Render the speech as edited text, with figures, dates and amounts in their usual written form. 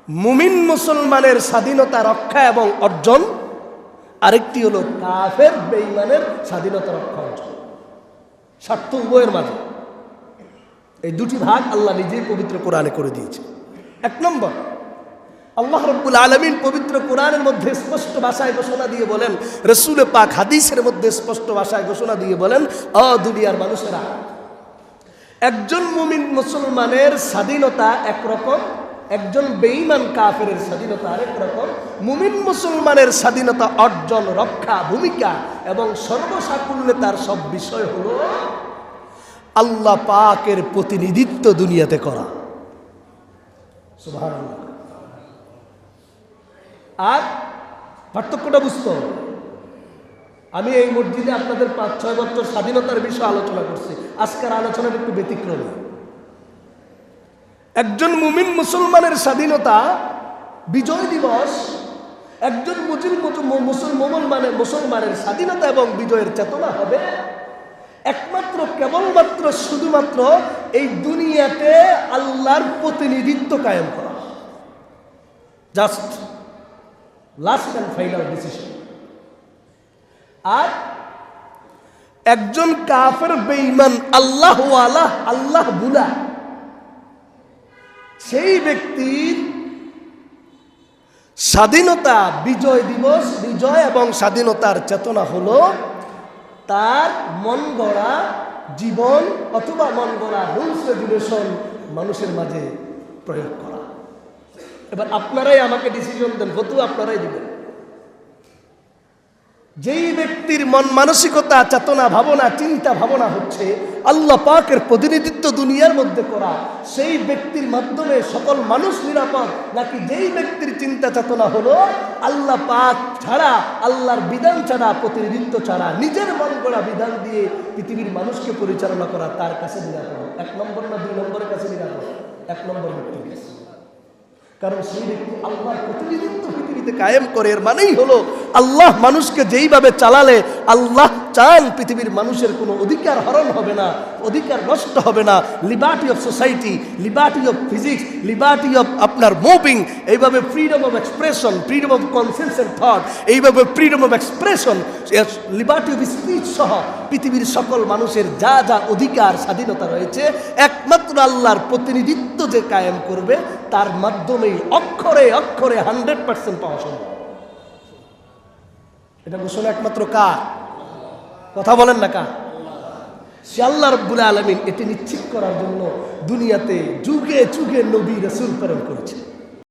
মুমিন মুসলমানের স্বাধীনতা রক্ষা এবং অর্জন, আরেকটি হলো কাফের বেঈমানের স্বাধীনতা রক্ষা অর্জন। স্বার্থ উভয়ের মাঝে। এই দুটি ভাগ আল্লাহ নিজেই পবিত্র কোরআনে করে দিয়েছে। এক নম্বর, আল্লাহ রাব্বুল আলামিন পবিত্র কোরআনের মধ্যে স্পষ্ট ভাষায় ঘোষণা দিয়ে বলেন, রাসূল পাক হাদিসের মধ্যে স্পষ্ট ভাষায় ঘোষণা দিয়ে বলেন, দুনিয়ার মানুষেরা, একজন মুমিন মুসলমানের স্বাধীনতা একরকম, একজন বেঈমান কাফেরের স্বাধীনতা আরেক রকম। মুমিন মুসলমানের স্বাধীনতা অর্জন, রক্ষা, ভূমিকা এবং সর্বসাকুল্যে তার সব বিষয় হলো আল্লাহ পাকের প্রতিনিধিত্ব দুনিয়াতে করা। সুবহানাল্লাহ। আর পার্থক্যটা বুঝতে হবে। আমি এই মসজিদে আপনাদের 5-6 বছর স্বাধীনতার বিষয়ে আলোচনা করছি, আজকের আলোচনাটা একটু ব্যতিক্রমী। একজন মুমিন মুসলমানের স্বাধীনতা বিজয় দিবস, একজন মুসলমানের স্বাধীনতা এবং বিজয়ের চেতনা হবে একমাত্র, কেবলমাত্র, শুধুমাত্র এই দুনিয়াতে আল্লাহর প্রতিনিধিত্ব কায়েম করা। Just last and final decision. আর একজন কাফের বেঈমান আল্লাহ ওয়ালা, আল্লাহ বুলা, সেই ব্যক্তির স্বাধীনতা, বিজয় দিবস, বিজয় এবং স্বাধীনতার চেতনা হলো তার মন গড়া জীবন অথবা মন গড়া রুলস রেগুলেশন মানুষের মাঝে প্রয়োগ করা। এবার আপনারাই আমাকে ডিসিশন দেন, ফতোয়া আপনারাই দিবেন। যেই ব্যক্তির মন মানসিকতা, চেতনা, ভাবনা, চিন্তা ভাবনা হচ্ছে আল্লাহ পাকের প্রতিনিধিত্ব দুনিয়ার মধ্যে করা, সেই ব্যক্তির মাধ্যমে সকল মানুষ নিরাপদ, নাকি যেই ব্যক্তির চিন্তা চেতনা হলো আল্লাহ পাক ছাড়া, আল্লাহর বিধান ছাড়া, প্রতিনিধিত্ব ছাড়া নিজের মন গড়া বিধান দিয়ে পৃথিবীর মানুষকে পরিচালনা করা, তার কাছে নিরাপদ। 1 নম্বর না 2 নম্বরের কাছে নিরাপদ? 1 নম্বর ব্যক্তির কাছে। কারণ সেই ব্যক্তি আল্লাহর প্রতিনিধিত্ব পৃথিবীতে কায়েম করে। এর মানেই হলো আল্লাহ মানুষকে যেইভাবে চালালে আল্লাহ চান পৃথিবীর মানুষের কোনো অধিকার হরণ হবে না, অধিকার নষ্ট হবে না। Liberty of society, liberty of physics, liberty of আপনার মুভিং, এইভাবে freedom of expression, freedom of conscience and thought, এইভাবে freedom of expression, liberty of speech সহ পৃথিবীর সকল মানুষের যা যা অধিকার, স্বাধীনতা রয়েছে, একমাত্র আল্লাহর প্রতিনিধিত্ব যে কায়েম করবে তার মাধ্যমেই অক্ষরে অক্ষরে 100% পাওয়া সম্ভব। এটা ঘোষণা একমাত্র কার? কথা বলেন না কার? সে আল্লাহ রাব্বুল আলামিন এটি নিশ্চিত করার জন্য দুনিয়াতে যুগে যুগে নবী রাসূল প্রেরণ করেছে।